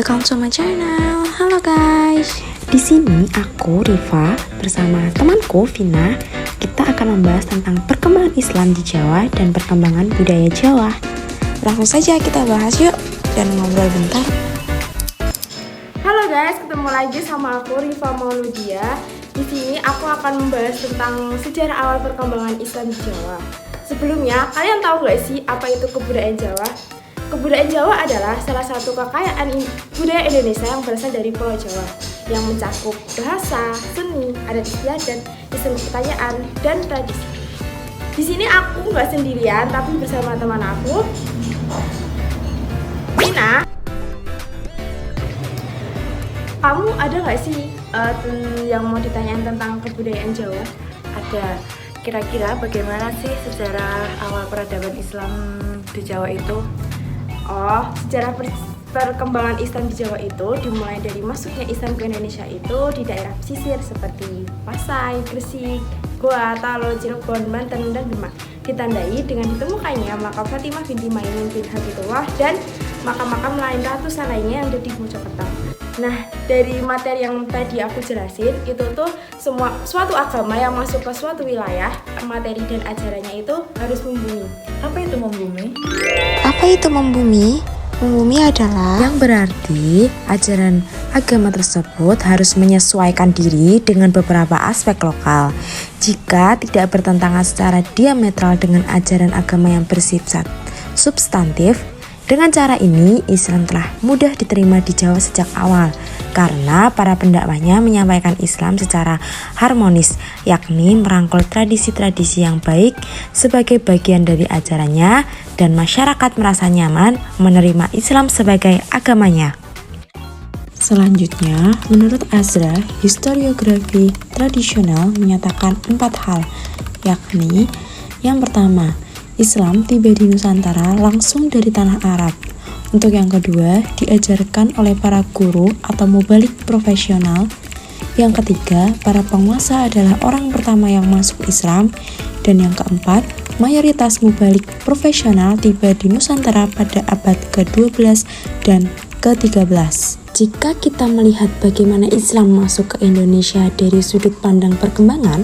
welcome to my channel. Halo guys. Di sini aku Riva bersama temanku Vina. Kita akan membahas tentang perkembangan Islam di Jawa dan perkembangan budaya Jawa. Langsung saja kita bahas yuk dan ngobrol bentar. Halo guys, ketemu lagi sama aku Riva Mauludia. Di sini aku akan membahas tentang sejarah awal perkembangan Islam di Jawa. Sebelumnya, kalian tahu gak sih apa itu kebudayaan Jawa? Kebudayaan Jawa adalah salah satu kekayaan budaya Indonesia yang berasal dari Pulau Jawa, yang mencakup bahasa, seni, adat istiadat, istilah pertanyaan, dan tradisi. Di sini aku nggak sendirian, tapi bersama teman aku, Vina. Kamu ada nggak sih yang mau ditanyain tentang kebudayaan Jawa? Ada. Kira-kira bagaimana sih sejarah awal peradaban Islam di Jawa itu? Oh, sejarah perkembangan Islam di Jawa itu dimulai dari masuknya Islam ke Indonesia itu di daerah pesisir seperti Pasai, Gresik, Goa, Talo, Cirebon, Banten, dan Demak. Ditandai dengan ditemukannya makam Fatimah binti Maimun bin Habibullah dan makam-makam lain ratusan lainnya yang ada di Mojokerto. Nah, dari materi yang tadi aku jelasin, itu tuh suatu agama yang masuk ke suatu wilayah, materi dan ajarannya itu harus membumi. Apa itu membumi? Apa itu membumi? Membumi adalah yang berarti ajaran agama tersebut harus menyesuaikan diri dengan beberapa aspek lokal. Jika tidak bertentangan secara diametral dengan ajaran agama yang bersifat substantif, dengan cara ini, Islam telah mudah diterima di Jawa sejak awal karena para pendakwahnya menyampaikan Islam secara harmonis, yakni merangkul tradisi-tradisi yang baik sebagai bagian dari ajarannya dan masyarakat merasa nyaman menerima Islam sebagai agamanya. Selanjutnya, menurut Azra, historiografi tradisional menyatakan 4 hal, yakni yang pertama, Islam tiba di Nusantara langsung dari tanah Arab. Untuk yang kedua, diajarkan oleh para guru atau mubalik profesional. Yang ketiga, para penguasa adalah orang pertama yang masuk Islam. Dan yang keempat, mayoritas mubalik profesional tiba di Nusantara pada abad ke-12 dan ke-13. Jika kita melihat bagaimana Islam masuk ke Indonesia dari sudut pandang perkembangan,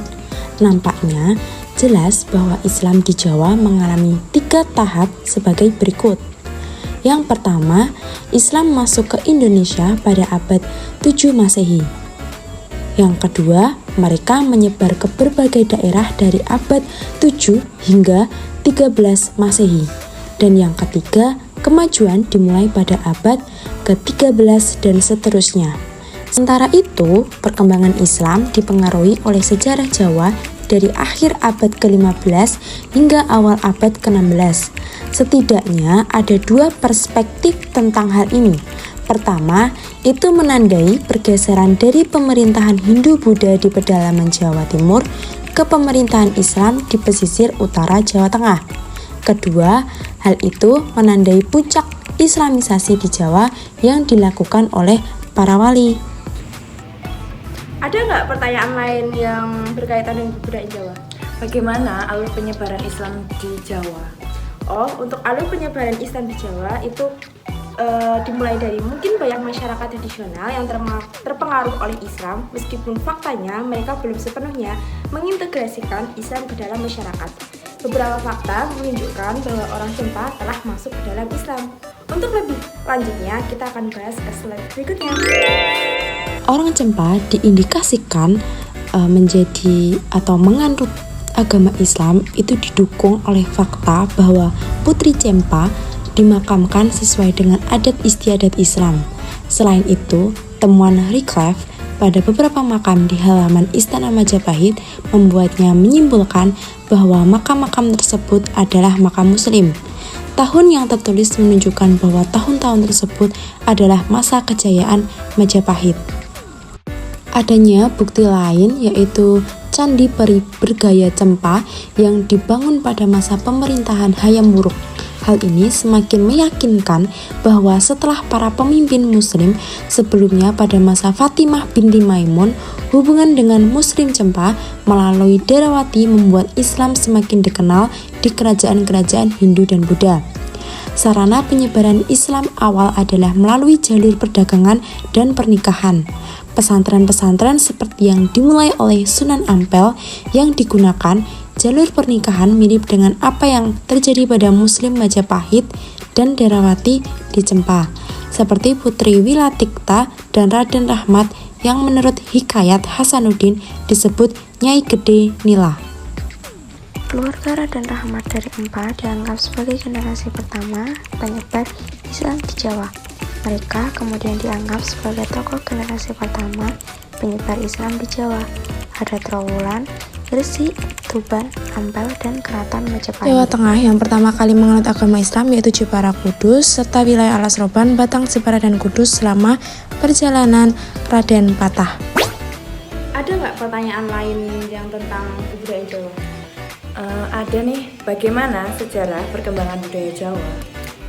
nampaknya jelas bahwa Islam di Jawa mengalami 3 tahap sebagai berikut. Yang pertama, Islam masuk ke Indonesia pada abad 7 Masehi. Yang kedua, mereka menyebar ke berbagai daerah dari abad 7 hingga 13 Masehi. Dan yang ketiga, kemajuan dimulai pada abad ke-13 dan seterusnya. Sementara itu, perkembangan Islam dipengaruhi oleh sejarah Jawa dari akhir abad ke-15 hingga awal abad ke-16. Setidaknya ada 2 perspektif tentang hal ini. Pertama, itu menandai pergeseran dari pemerintahan Hindu-Buddha di pedalaman Jawa Timur ke pemerintahan Islam di pesisir utara Jawa Tengah. Kedua, hal itu menandai puncak Islamisasi di Jawa yang dilakukan oleh para wali. Ada nggak pertanyaan lain yang berkaitan dengan kebudayaan Jawa? Bagaimana alur penyebaran Islam di Jawa? Oh, untuk alur penyebaran Islam di Jawa itu dimulai dari mungkin banyak masyarakat tradisional yang terpengaruh oleh Islam, meskipun faktanya mereka belum sepenuhnya mengintegrasikan Islam ke dalam masyarakat. Beberapa fakta menunjukkan bahwa orang Cempa telah masuk ke dalam Islam. Untuk lebih lanjutnya, kita akan bahas ke slide berikutnya. Orang Cempa diindikasikan menjadi atau menganut agama Islam itu didukung oleh fakta bahwa Putri Cempa dimakamkan sesuai dengan adat istiadat Islam. Selain itu, temuan relief pada beberapa makam di halaman Istana Majapahit membuatnya menyimpulkan bahwa makam-makam tersebut adalah makam Muslim. Tahun yang tertulis menunjukkan bahwa tahun-tahun tersebut adalah masa kejayaan Majapahit. Adanya bukti lain yaitu Candi Peri Bergaya Cempa yang dibangun pada masa pemerintahan Hayam Wuruk. Hal ini semakin meyakinkan bahwa setelah para pemimpin muslim sebelumnya pada masa Fatimah binti Maimun, hubungan dengan Muslim Cempa melalui Darawati membuat Islam semakin dikenal di kerajaan-kerajaan Hindu dan Buddha. Sarana penyebaran Islam awal adalah melalui jalur perdagangan dan pernikahan. Pesantren-pesantren seperti yang dimulai oleh Sunan Ampel yang digunakan jalur pernikahan mirip dengan apa yang terjadi pada Muslim Majapahit dan Darawati di Cempa, seperti Putri Wilatikta dan Raden Rahmat yang menurut Hikayat Hasanuddin disebut Nyai Gede Nila. Keluarga Raden Rahmat dari Empa dianggap sebagai generasi pertama penyebar Islam di Jawa. Mereka kemudian dianggap sebagai tokoh generasi pertama penyebar Islam di Jawa. Ada Trowulan, Gresik, Tuban, Ampel, dan Keraton Majapahit. Jawa Tengah yang pertama kali menganut agama Islam yaitu Jepara Kudus, serta wilayah Alas Roban, Batang, Jepara, dan Kudus selama perjalanan Raden Patah. Ada nggak pertanyaan lain yang tentang budaya Jawa? Ada nih, bagaimana sejarah perkembangan budaya Jawa?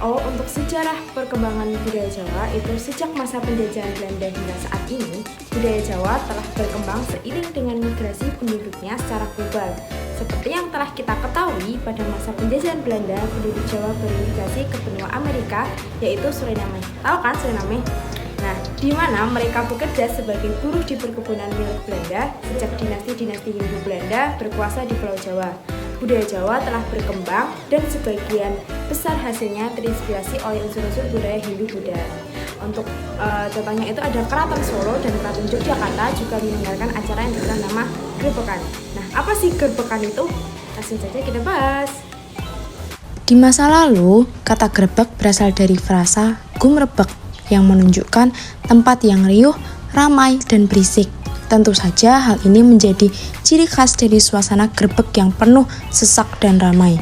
Oh, untuk sejarah perkembangan budaya Jawa itu sejak masa penjajahan Belanda hingga saat ini, budaya Jawa telah berkembang seiring dengan migrasi penduduknya secara global. Seperti yang telah kita ketahui, pada masa penjajahan Belanda, penduduk Jawa bermigrasi ke benua Amerika, yaitu Suriname. Tahu kan Suriname? Nah, di mana mereka bekerja sebagai buruh di perkebunan milik Belanda sejak dinasti-dinasti Hindu Belanda berkuasa di Pulau Jawa. Budaya Jawa telah berkembang dan sebagian besar hasilnya terinspirasi oleh unsur-unsur budaya Hindu-Buddha. Untuk contohnya itu ada Keraton Solo dan Keraton Yogyakarta juga menyelenggarakan acara yang dikenal nama Gerebekan. Nah, apa sih Gerebekan itu? Langsung saja kita bahas. Di masa lalu, kata grebek berasal dari frasa gumrebek yang menunjukkan tempat yang riuh, ramai, dan berisik. Tentu saja hal ini menjadi ciri khas dari suasana grebek yang penuh sesak dan ramai.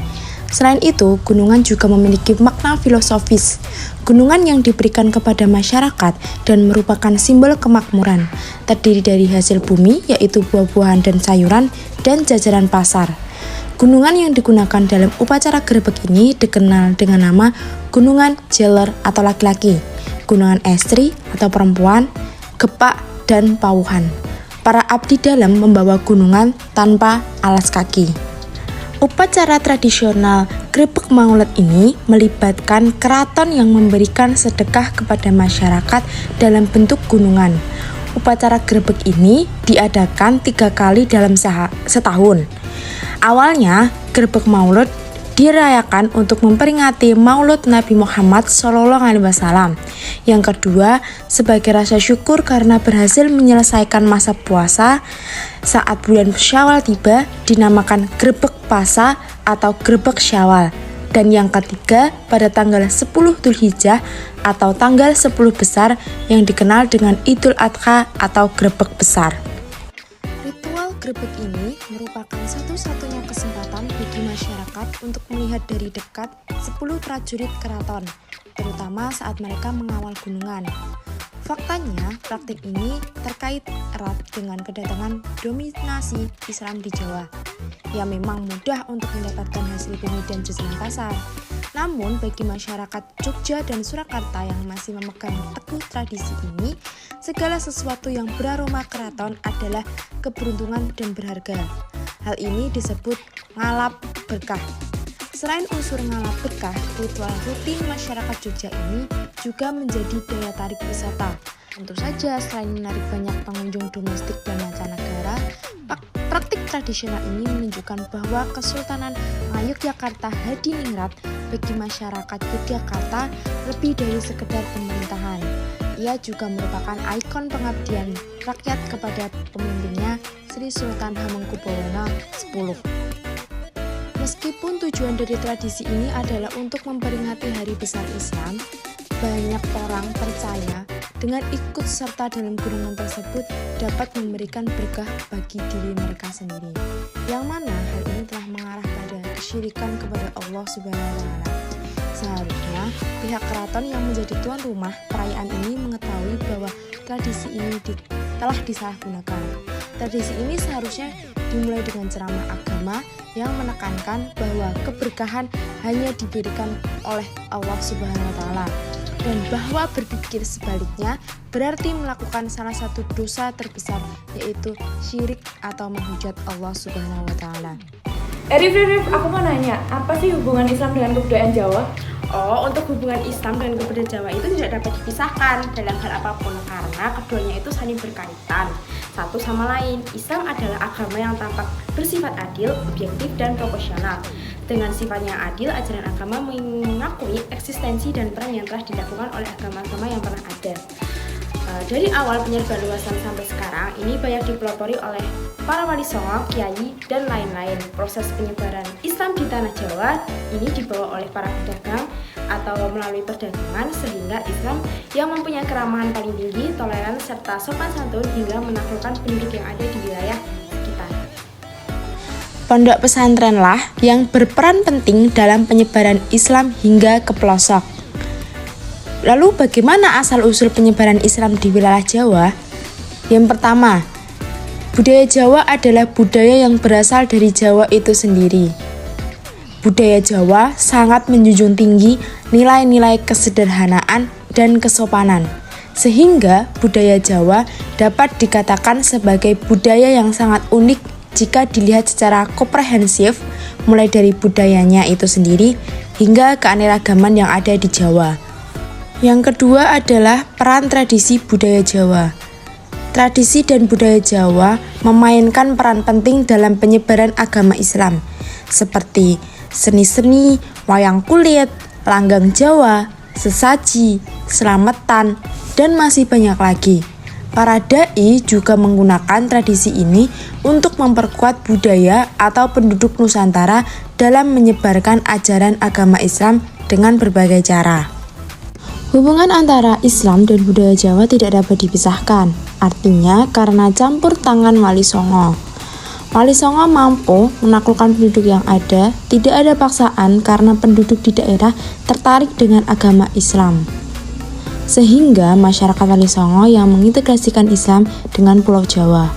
Selain itu, gunungan juga memiliki makna filosofis. Gunungan yang diberikan kepada masyarakat dan merupakan simbol kemakmuran, terdiri dari hasil bumi yaitu buah-buahan dan sayuran dan jajaran pasar. Gunungan yang digunakan dalam upacara grebek ini dikenal dengan nama Gunungan Jeler atau laki-laki, Gunungan Estri atau perempuan, Gepak, dan Pawuhan. Para abdi dalam membawa gunungan tanpa alas kaki. Upacara tradisional Grebek Maulid ini melibatkan keraton yang memberikan sedekah kepada masyarakat dalam bentuk gunungan. Upacara grebek ini diadakan 3 kali dalam setahun. Awalnya, Grebek Maulid dirayakan untuk memperingati Maulud Nabi Muhammad SAW. Yang kedua, sebagai rasa syukur karena berhasil menyelesaikan masa puasa saat bulan Syawal tiba, dinamakan Grebek Pasa atau Grebek Syawal. Dan yang ketiga, pada tanggal 10 Dzulhijjah atau tanggal 10 besar yang dikenal dengan Idul Adha atau Grebek Besar. Ritual grebek ini merupakan satu-satunya kesempatan bagi masyarakat untuk melihat dari dekat 10 prajurit keraton, terutama saat mereka mengawal gunungan. Faktanya, praktik ini terkait erat dengan kedatangan dominasi Islam di Jawa. Ya memang mudah untuk mendapatkan hasil bumi dan jajanan pasar. Namun bagi masyarakat Jogja dan Surakarta yang masih memegang teguh tradisi ini, segala sesuatu yang beraroma keraton adalah keberuntungan dan berharga. Hal ini disebut ngalap berkah. Selain unsur ngalap berkah, ritual rutin masyarakat Jogja ini juga menjadi daya tarik wisata. Tentu saja selain menarik banyak pengunjung domestik dan mancanegara, praktik tradisional ini menunjukkan bahwa Kesultanan Ngayogyakarta Hadiningrat bagi masyarakat Yogyakarta lebih dari sekedar pemerintahan. Ia juga merupakan ikon pengabdian rakyat kepada pemimpinnya Sri Sultan Hamengkubuwono X. Meskipun tujuan dari tradisi ini adalah untuk memperingati Hari Besar Islam, banyak orang percaya dengan ikut serta dalam gunungan tersebut dapat memberikan berkah bagi diri mereka sendiri, yang mana hal ini telah mengarah pada kesyirikan kepada Allah Subhanahu wa Ta'ala. Seharusnya pihak keraton yang menjadi tuan rumah perayaan ini mengetahui bahwa tradisi ini telah disalahgunakan. Tradisi ini seharusnya dimulai dengan ceramah agama yang menekankan bahwa keberkahan hanya diberikan oleh Allah Subhanahu wa Ta'ala, dan bahwa berpikir sebaliknya berarti melakukan salah satu dosa terbesar, yaitu syirik atau menghujat Allah Subhanahu wa Ta'ala. Rif, aku mau nanya, apa sih hubungan Islam dengan kebudayaan Jawa? Oh, untuk hubungan Islam dan kebudayaan Jawa itu tidak dapat dipisahkan dalam hal apapun karena keduanya itu saling berkaitan satu sama lain. Islam adalah agama yang tampak bersifat adil, objektif, dan proporsional. Dengan sifatnya adil, ajaran agama mengakui eksistensi dan peran yang telah dilakukan oleh agama-agama yang pernah ada. Dari awal penyebarluasan sampai sekarang, ini banyak dipelopori oleh para wali songo, kiai, dan lain-lain. Proses penyebaran Islam di tanah Jawa ini dibawa oleh para pedagang atau melalui perdagangan, sehingga Islam yang mempunyai keramahan paling tinggi, toleran, serta sopan santun hingga menaklukkan penduduk yang ada di wilayah sekitar. Pondok pesantrenlah yang berperan penting dalam penyebaran Islam hingga ke pelosok. Lalu bagaimana asal-usul penyebaran Islam di wilayah Jawa? Yang pertama, budaya Jawa adalah budaya yang berasal dari Jawa itu sendiri. Budaya Jawa sangat menjunjung tinggi nilai-nilai kesederhanaan dan kesopanan, sehingga budaya Jawa dapat dikatakan sebagai budaya yang sangat unik jika dilihat secara komprehensif, mulai dari budayanya itu sendiri hingga keanekaragaman yang ada di Jawa. Yang kedua adalah peran tradisi budaya Jawa. Tradisi dan budaya Jawa memainkan peran penting dalam penyebaran agama Islam, seperti seni-seni, wayang kulit, langgang Jawa, sesaji, selamatan, dan masih banyak lagi. Para dai juga menggunakan tradisi ini untuk memperkuat budaya atau penduduk Nusantara dalam menyebarkan ajaran agama Islam dengan berbagai cara. Hubungan antara Islam dan budaya Jawa tidak dapat dipisahkan, artinya karena campur tangan Wali Songo. Wali Songo mampu menaklukkan penduduk yang ada, tidak ada paksaan karena penduduk di daerah tertarik dengan agama Islam. Sehingga masyarakat Wali Songo yang mengintegrasikan Islam dengan Pulau Jawa.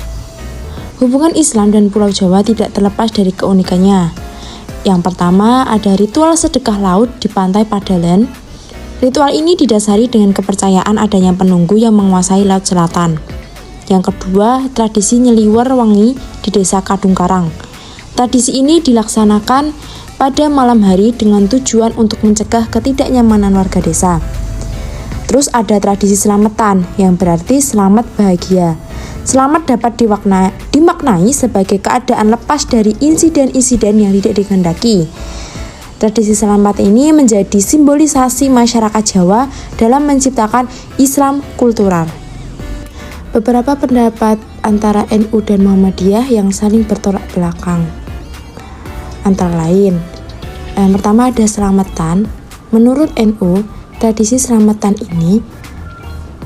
Hubungan Islam dan Pulau Jawa tidak terlepas dari keunikannya. Yang pertama ada ritual sedekah laut di pantai Padalarang. Ritual ini didasari dengan kepercayaan adanya penunggu yang menguasai Laut Selatan. Yang kedua, tradisi nyeliwer wengi di desa Kadung Karang. Tradisi ini dilaksanakan pada malam hari dengan tujuan untuk mencegah ketidaknyamanan warga desa. Terus ada tradisi selamatan yang berarti selamat bahagia. Selamat dapat dimaknai sebagai keadaan lepas dari insiden-insiden yang tidak dikehendaki. Tradisi selamat ini menjadi simbolisasi masyarakat Jawa dalam menciptakan Islam kultural. Beberapa pendapat antara NU dan Muhammadiyah yang saling bertolak belakang. Antara lain, yang pertama ada selamatan. Menurut NU, tradisi selamatan ini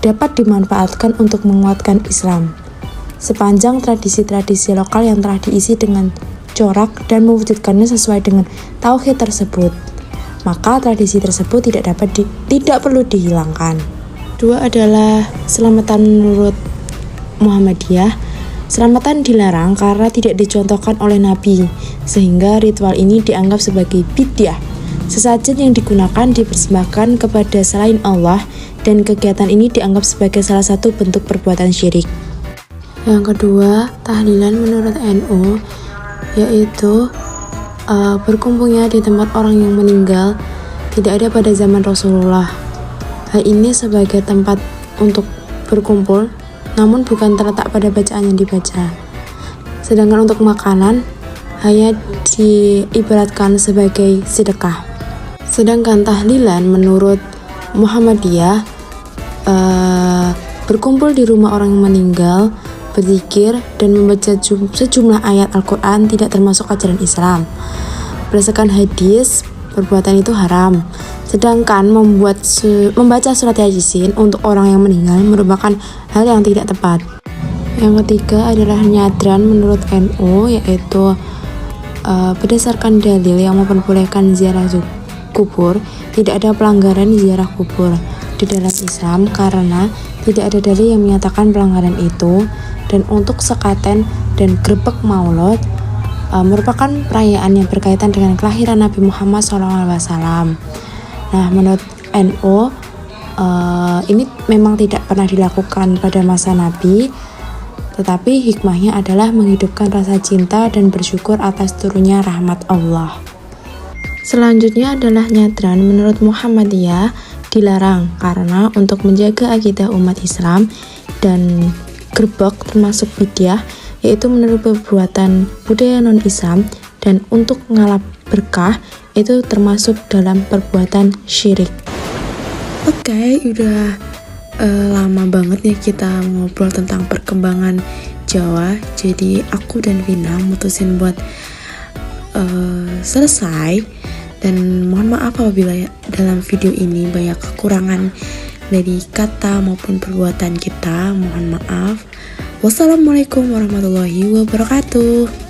dapat dimanfaatkan untuk menguatkan Islam. Sepanjang tradisi-tradisi lokal yang telah diisi dengan corak dan mewujudkannya sesuai dengan tauhid tersebut, maka tradisi tersebut tidak perlu dihilangkan. Dua adalah selamatan menurut Muhammadiyah. Selamatan dilarang karena tidak dicontohkan oleh Nabi, sehingga ritual ini dianggap sebagai bid'ah. Sesajen yang digunakan dipersembahkan kepada selain Allah, dan kegiatan ini dianggap sebagai salah satu bentuk perbuatan syirik. Yang kedua, tahlilan menurut NU yaitu berkumpulnya di tempat orang yang meninggal tidak ada pada zaman Rasulullah. Hal ini sebagai tempat untuk berkumpul, namun bukan terletak pada bacaan yang dibaca. Sedangkan untuk makanan hanya diibaratkan sebagai sedekah. Sedangkan tahlilan menurut Muhammadiyah berkumpul di rumah orang yang meninggal, berzikir, dan membaca sejumlah ayat Al-Quran tidak termasuk ajaran Islam. Berdasarkan hadis, perbuatan itu haram. Sedangkan membaca surat Yasin untuk orang yang meninggal merupakan hal yang tidak tepat. Yang ketiga adalah nyadran menurut NU, yaitu berdasarkan dalil yang memperbolehkan ziarah kubur, tidak ada pelanggaran ziarah kubur di dalam Islam karena tidak ada dalil yang menyatakan pelanggaran itu. Dan untuk sekaten dan grebek maulud merupakan perayaan yang berkaitan dengan kelahiran Nabi Muhammad SAW. Nah, menurut NU ini memang tidak pernah dilakukan pada masa Nabi, tetapi hikmahnya adalah menghidupkan rasa cinta dan bersyukur atas turunnya rahmat Allah. Selanjutnya adalah nyadran. Menurut Muhammadiyah dilarang karena untuk menjaga akidah umat Islam dan gerbek termasuk bidyah, yaitu menurut perbuatan budaya non-Islam, dan untuk ngalap berkah itu termasuk dalam perbuatan syirik. Oke, udah lama banget nih kita ngobrol tentang perkembangan Jawa. Jadi aku dan Vina mutusin buat selesai, dan mohon maaf apabila dalam video ini banyak kekurangan dari kata maupun perbuatan kita. Mohon maaf. Wassalamualaikum warahmatullahi wabarakatuh.